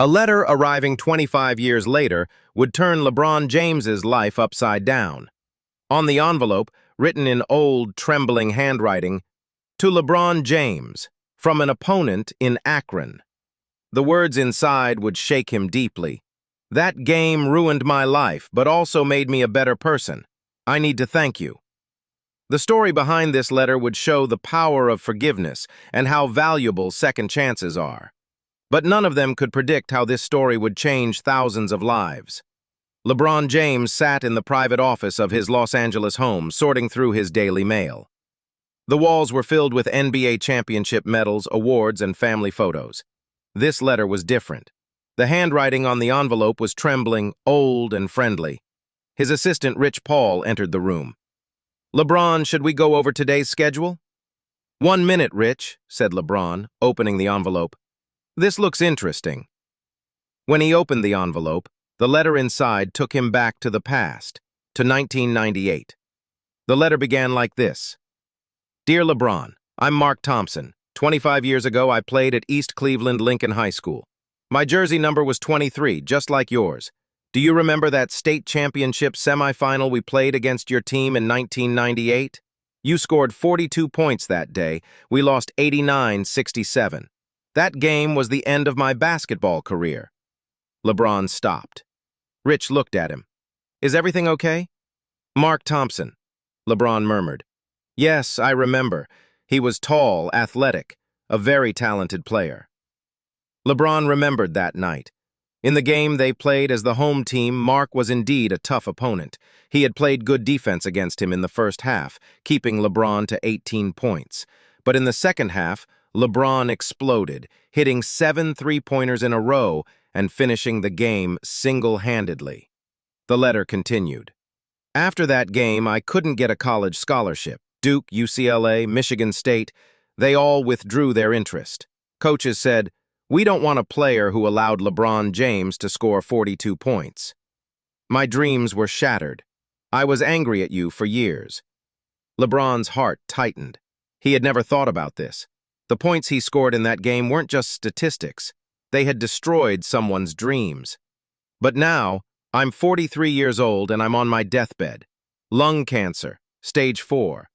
A letter arriving 25 years later would turn LeBron James's life upside down. On the envelope, written in old, trembling handwriting, "To LeBron James, from an opponent in Akron." The words inside would shake him deeply. "That game ruined my life, but also made me a better person. I need to thank you." The story behind this letter would show the power of forgiveness and how valuable second chances are. But none of them could predict how this story would change thousands of lives. LeBron James sat in the private office of his Los Angeles home, sorting through his daily mail. The walls were filled with NBA championship medals, awards, and family photos. This letter was different. The handwriting on the envelope was trembling, old, and friendly. His assistant, Rich Paul, entered the room. "LeBron, should we go over today's schedule?" "1 minute, Rich," said LeBron, opening the envelope. "This looks interesting." When he opened the envelope, the letter inside took him back to the past, to 1998. The letter began like this. "Dear LeBron, I'm Mark Thompson. 25 years ago, I played at East Cleveland Lincoln High School. My jersey number was 23, just like yours. Do you remember that state championship semifinal we played against your team in 1998? You scored 42 points that day. We lost 89-67. That game was the end of my basketball career." LeBron stopped. Rich looked at him. "Is everything okay?" "Mark Thompson," LeBron murmured. "Yes, I remember. He was tall, athletic, a very talented player." LeBron remembered that night. In the game they played as the home team, Mark was indeed a tough opponent. He had played good defense against him in the first half, keeping LeBron to 18 points. But in the second half, LeBron exploded, hitting 7 three-pointers in a row and finishing the game single-handedly. The letter continued. "After that game, I couldn't get a college scholarship. Duke, UCLA, Michigan State, they all withdrew their interest. Coaches said, 'We don't want a player who allowed LeBron James to score 42 points.' My dreams were shattered. I was angry at you for years." LeBron's heart tightened. He had never thought about this. The points he scored in that game weren't just statistics. They had destroyed someone's dreams. "But now, I'm 43 years old and I'm on my deathbed. Lung cancer, stage 4.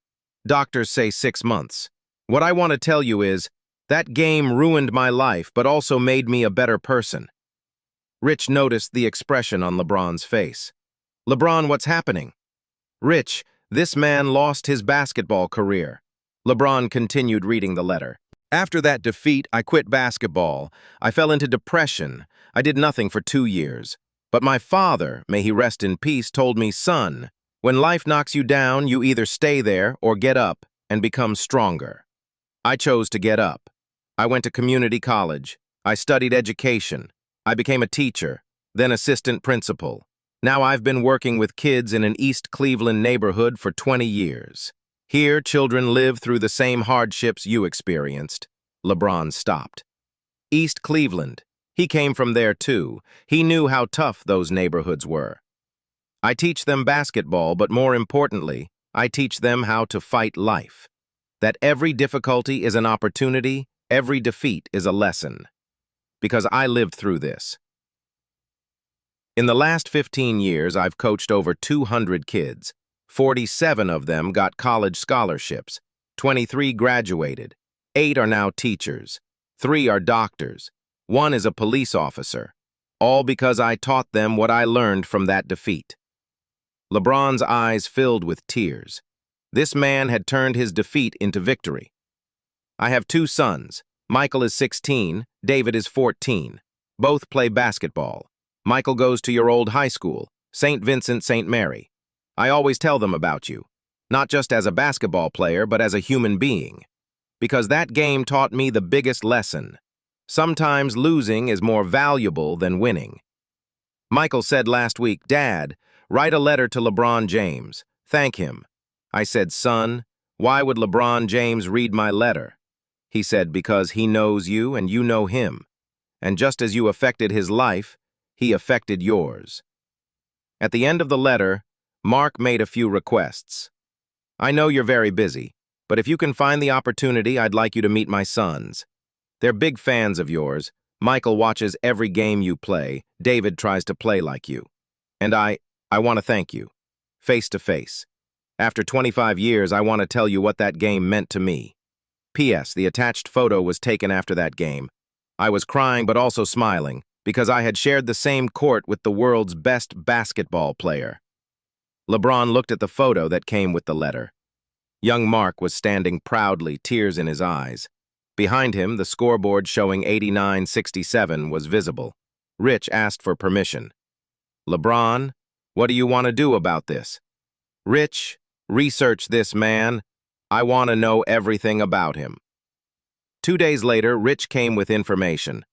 Doctors say 6 months. What I want to tell you is, that game ruined my life, but also made me a better person." Rich noticed the expression on LeBron's face. "LeBron, what's happening?" "Rich, this man lost his basketball career." LeBron continued reading the letter. "After that defeat, I quit basketball. I fell into depression. I did nothing for 2 years. But my father, may he rest in peace, told me, 'Son, when life knocks you down, you either stay there or get up and become stronger.' I chose to get up. I went to community college. I studied education. I became a teacher, then assistant principal. Now I've been working with kids in an East Cleveland neighborhood for 20 years. Here, children live through the same hardships you experienced." LeBron stopped. East Cleveland. He came from there too. He knew how tough those neighborhoods were. "I teach them basketball, but more importantly, I teach them how to fight life. That every difficulty is an opportunity, every defeat is a lesson. Because I lived through this. In the last 15 years, I've coached over 200 kids. 47 of them got college scholarships. 23 graduated. 8 are now teachers. 3 are doctors. 1 is a police officer. All because I taught them what I learned from that defeat." LeBron's eyes filled with tears. This man had turned his defeat into victory. "I have 2 sons. Michael is 16, David is 14. Both play basketball. Michael goes to your old high school, St. Vincent St. Mary. I always tell them about you, not just as a basketball player, but as a human being. Because that game taught me the biggest lesson. Sometimes losing is more valuable than winning." Michael said last week, "Dad, write a letter to LeBron James. Thank him." I said, "Son, why would LeBron James read my letter?" He said, "Because he knows you and you know him. And just as you affected his life, he affected yours." At the end of the letter, Mark made a few requests. "I know you're very busy, but if you can find the opportunity, I'd like you to meet my sons. They're big fans of yours, Michael watches every game you play. David tries to play like you. And I want to thank you. Face to face. After 25 years, I want to tell you what that game meant to me. P.S. The attached photo was taken after that game. I was crying but also smiling because I had shared the same court with the world's best basketball player. LeBron looked at the photo that came with the letter. Young Mark was standing proudly, tears in his eyes. Behind him, the scoreboard showing 89-67 was visible. Rich asked for permission. LeBron, what do you want to do about this? Rich, research this man. I want to know everything about him. 2 days later, Rich came with information.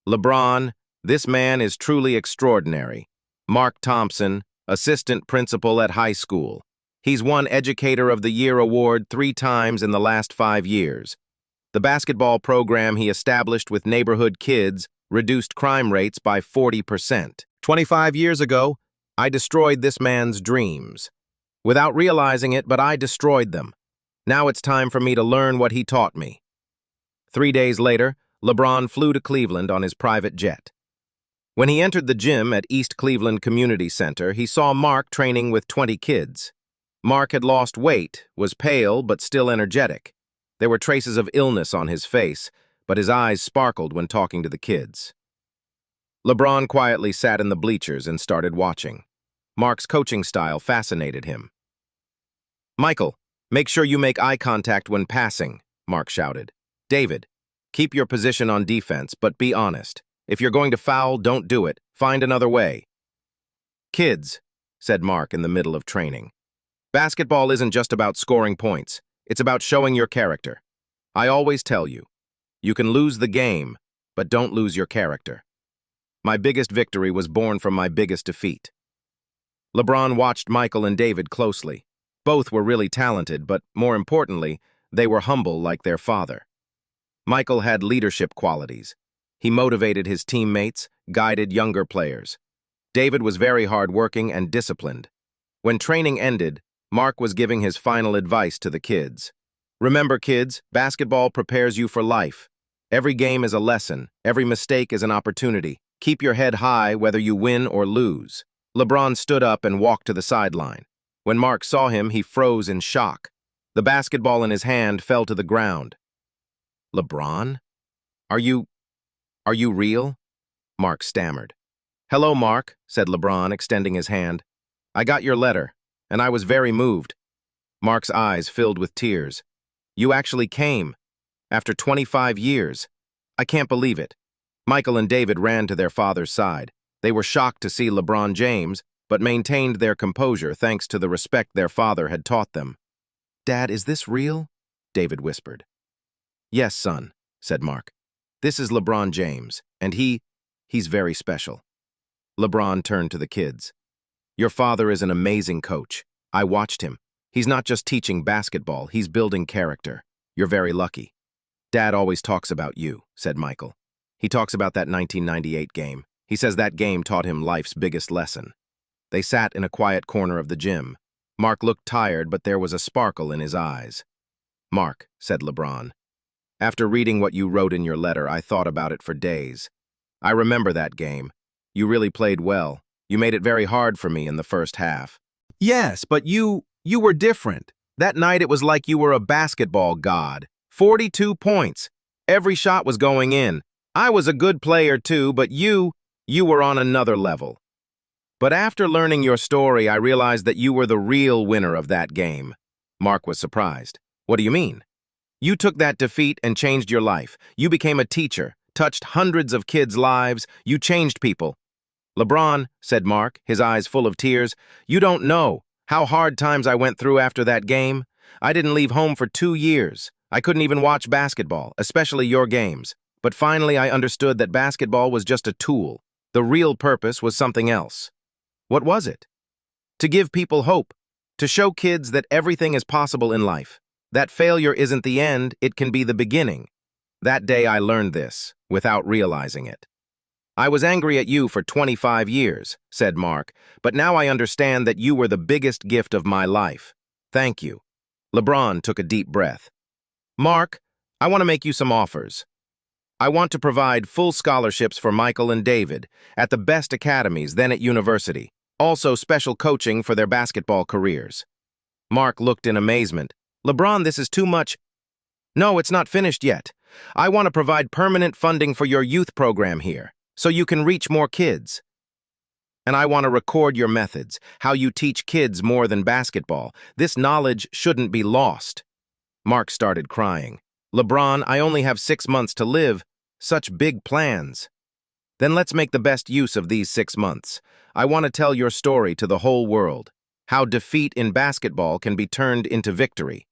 LeBron, this man is truly extraordinary. Mark Thompson, assistant principal at high school. He's won Educator of the Year award 3 times in the last 5 years. The basketball program he established with neighborhood kids reduced crime rates by 40%. 25 years ago, I destroyed this man's dreams. Without realizing it, but I destroyed them. Now it's time for me to learn what he taught me. 3 days later, LeBron flew to Cleveland on his private jet. When he entered the gym at East Cleveland Community Center, he saw Mark training with 20 kids. Mark had lost weight, was pale but still energetic. There were traces of illness on his face, but his eyes sparkled when talking to the kids. LeBron quietly sat in the bleachers and started watching. Mark's coaching style fascinated him. Michael, make sure you make eye contact when passing, Mark shouted. David, keep your position on defense, but be honest. If you're going to foul, don't do it. Find another way. Kids, said Mark in the middle of training. Basketball isn't just about scoring points. It's about showing your character. I always tell you, you can lose the game, but don't lose your character. My biggest victory was born from my biggest defeat. LeBron watched Michael and David closely. Both were really talented, but more importantly, they were humble like their father. Michael had leadership qualities. He motivated his teammates, guided younger players. David was very hardworking and disciplined. When training ended, Mark was giving his final advice to the kids. Remember, kids, basketball prepares you for life. Every game is a lesson. Every mistake is an opportunity. Keep your head high whether you win or lose. LeBron stood up and walked to the sideline. When Mark saw him, he froze in shock. The basketball in his hand fell to the ground. LeBron? Are you real? Mark stammered. Hello, Mark, said LeBron, extending his hand. I got your letter, and I was very moved. Mark's eyes filled with tears. You actually came. After 25 years. I can't believe it. Michael and David ran to their father's side. They were shocked to see LeBron James, but maintained their composure thanks to the respect their father had taught them. Dad, is this real? David whispered. Yes, son, said Mark. This is LeBron James, and he's very special. LeBron turned to the kids. Your father is an amazing coach. I watched him. He's not just teaching basketball, he's building character. You're very lucky. Dad always talks about you, said Michael. He talks about that 1998 game. He says that game taught him life's biggest lesson. They sat in a quiet corner of the gym. Mark looked tired, but there was a sparkle in his eyes. Mark, said LeBron. After reading what you wrote in your letter, I thought about it for days. I remember that game. You really played well. You made it very hard for me in the first half. Yes, but you were different. That night it was like you were a basketball god. 42 points. Every shot was going in. I was a good player too, but you were on another level. But after learning your story, I realized that you were the real winner of that game. Mark was surprised. What do you mean? You took that defeat and changed your life. You became a teacher, touched hundreds of kids' lives. You changed people. LeBron, said Mark, his eyes full of tears, you don't know how hard times I went through after that game. I didn't leave home for 2 years. I couldn't even watch basketball, especially your games. But finally I understood that basketball was just a tool. The real purpose was something else. What was it? To give people hope. To show kids that everything is possible in life. That failure isn't the end, it can be the beginning. That day I learned this, without realizing it. I was angry at you for 25 years, said Mark, but now I understand that you were the biggest gift of my life. Thank you. LeBron took a deep breath. Mark, I want to make you some offers. I want to provide full scholarships for Michael and David at the best academies, then at university. Also special coaching for their basketball careers. Mark looked in amazement. LeBron, this is too much. No, it's not finished yet. I want to provide permanent funding for your youth program here, so you can reach more kids. And I want to record your methods, how you teach kids more than basketball. This knowledge shouldn't be lost. Mark started crying. LeBron, I only have 6 months to live. Such big plans. Then let's make the best use of these 6 months. I want to tell your story to the whole world. How defeat in basketball can be turned into victory.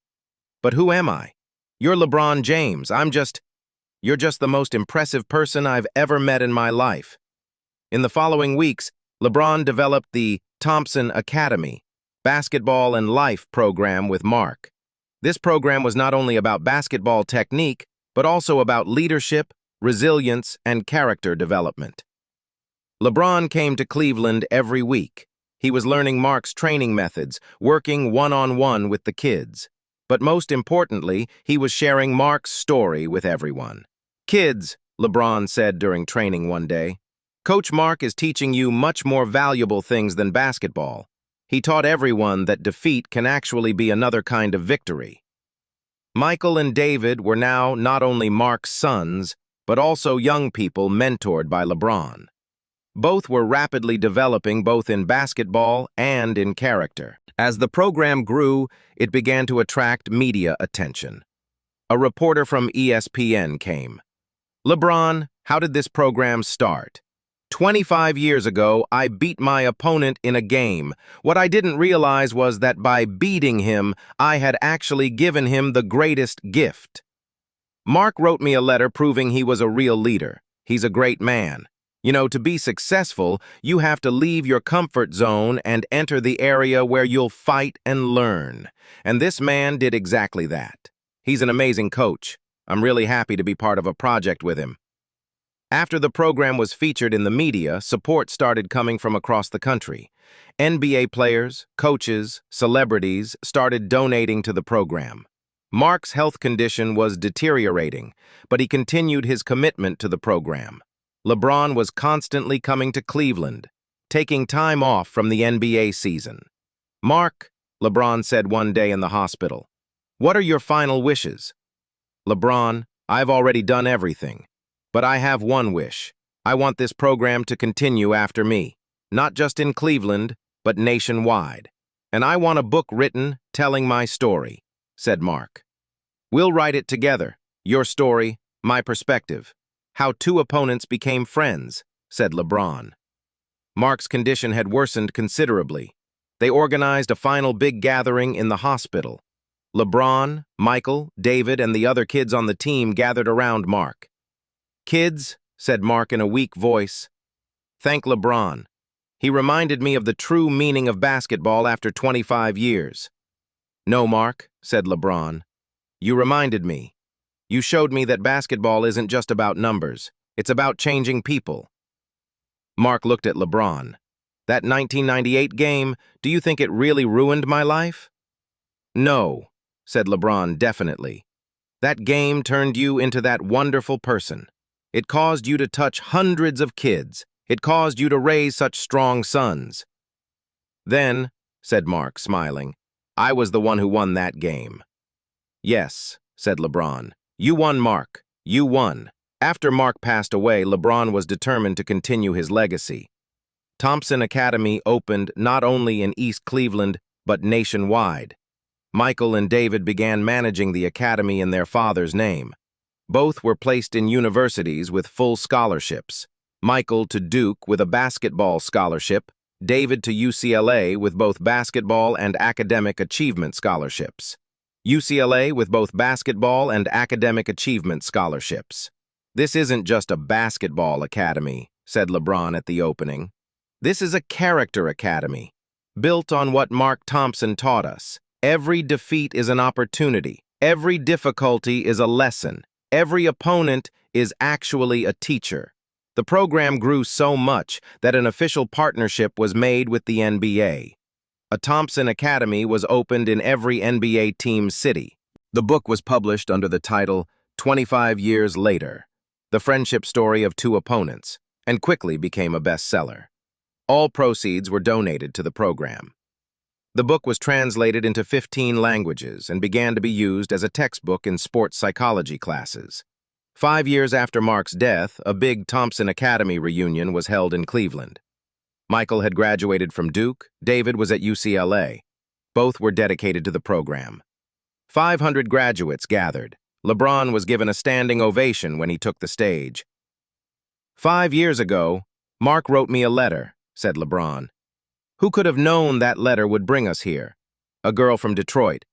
But who am I? You're LeBron James. You're just the most impressive person I've ever met in my life. In the following weeks, LeBron developed the Thompson Academy, basketball and life program with Mark. This program was not only about basketball technique, but also about leadership, resilience, and character development. LeBron came to Cleveland every week. He was learning Mark's training methods, working one-on-one with the kids. But most importantly, he was sharing Mark's story with everyone. Kids, LeBron said during training one day, Coach Mark is teaching you much more valuable things than basketball. He taught everyone that defeat can actually be another kind of victory. Michael and David were now not only Mark's sons, but also young people mentored by LeBron. Both were rapidly developing both in basketball and in character. As the program grew, it began to attract media attention. A reporter from ESPN came. LeBron, how did this program start? 25 years ago, I beat my opponent in a game. What I didn't realize was that by beating him, I had actually given him the greatest gift. Mark wrote me a letter proving he was a real leader. He's a great man. You know, to be successful, you have to leave your comfort zone and enter the area where you'll fight and learn. And this man did exactly that. He's an amazing coach. I'm really happy to be part of a project with him. After the program was featured in the media, support started coming from across the country. NBA players, coaches, celebrities started donating to the program. Mark's health condition was deteriorating, but he continued his commitment to the program. LeBron was constantly coming to Cleveland, taking time off from the NBA season. Mark, LeBron said one day in the hospital, what are your final wishes? LeBron, I've already done everything. But I have one wish. I want this program to continue after me, not just in Cleveland, but nationwide. And I want a book written telling my story, said Mark. We'll write it together, your story, my perspective. How two opponents became friends, said LeBron. Mark's condition had worsened considerably. They organized a final big gathering in the hospital. LeBron, Michael, David, and the other kids on the team gathered around Mark. Kids, said Mark in a weak voice, thank LeBron. He reminded me of the true meaning of basketball after 25 years. No, Mark, said LeBron. You reminded me. You showed me that basketball isn't just about numbers. It's about changing people. Mark looked at LeBron. That 1998 game, do you think it really ruined my life? No, said LeBron definitely. That game turned you into that wonderful person. It caused you to touch hundreds of kids. It caused you to raise such strong sons. Then, said Mark, smiling, I was the one who won that game. Yes, said LeBron. You won, Mark. You won. After Mark passed away, LeBron was determined to continue his legacy. Thompson Academy opened not only in East Cleveland, but nationwide. Michael and David began managing the academy in their father's name. Both were placed in universities with full scholarships. Michael to Duke with a basketball scholarship, David to UCLA with both basketball and academic achievement scholarships. UCLA with both basketball and academic achievement scholarships. This isn't just a basketball academy, said LeBron at the opening. This is a character academy, built on what Mark Thompson taught us. Every defeat is an opportunity. Every difficulty is a lesson. Every opponent is actually a teacher. The program grew so much that an official partnership was made with the NBA. A Thompson Academy was opened in every NBA team's city. The book was published under the title 25 Years Later. the friendship story of two opponents, and quickly became a bestseller. All proceeds were donated to the program. The book was translated into 15 languages and began to be used as a textbook in sports psychology classes. 5 years after Mark's death, a big Thompson Academy reunion was held in Cleveland. Michael had graduated from Duke, David was at UCLA. Both were dedicated to the program. 500 graduates gathered. LeBron was given a standing ovation when he took the stage. "5 years ago, Mark wrote me a letter," said LeBron. "Who could have known that letter would bring us here? A girl from Detroit.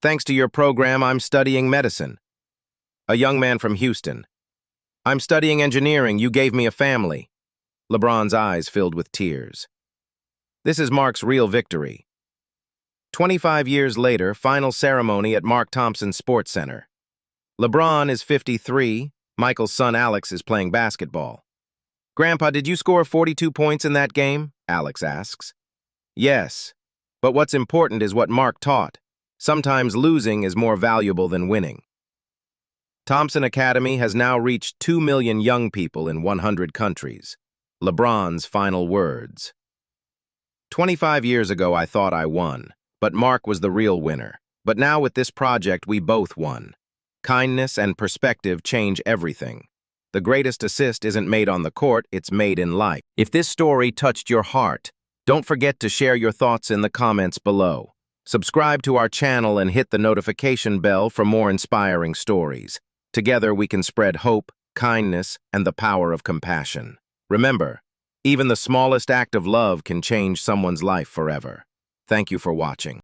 Thanks to your program, I'm studying medicine. A young man from Houston. I'm studying engineering, you gave me a family." LeBron's eyes filled with tears. This is Mark's real victory. 25 years later, final ceremony at Mark Thompson Sports Center. LeBron is 53, Michael's son Alex is playing basketball. "Grandpa, did you score 42 points in that game?" Alex asks. "Yes, but what's important is what Mark taught. Sometimes losing is more valuable than winning." Thompson Academy has now reached 2 million young people in 100 countries. LeBron's final words. 25 years ago, I thought I won, but Mark was the real winner. But now with this project, we both won. Kindness and perspective change everything. The greatest assist isn't made on the court, it's made in life. If this story touched your heart, don't forget to share your thoughts in the comments below. Subscribe to our channel and hit the notification bell for more inspiring stories. Together we can spread hope, kindness, and the power of compassion. Remember, even the smallest act of love can change someone's life forever. Thank you for watching.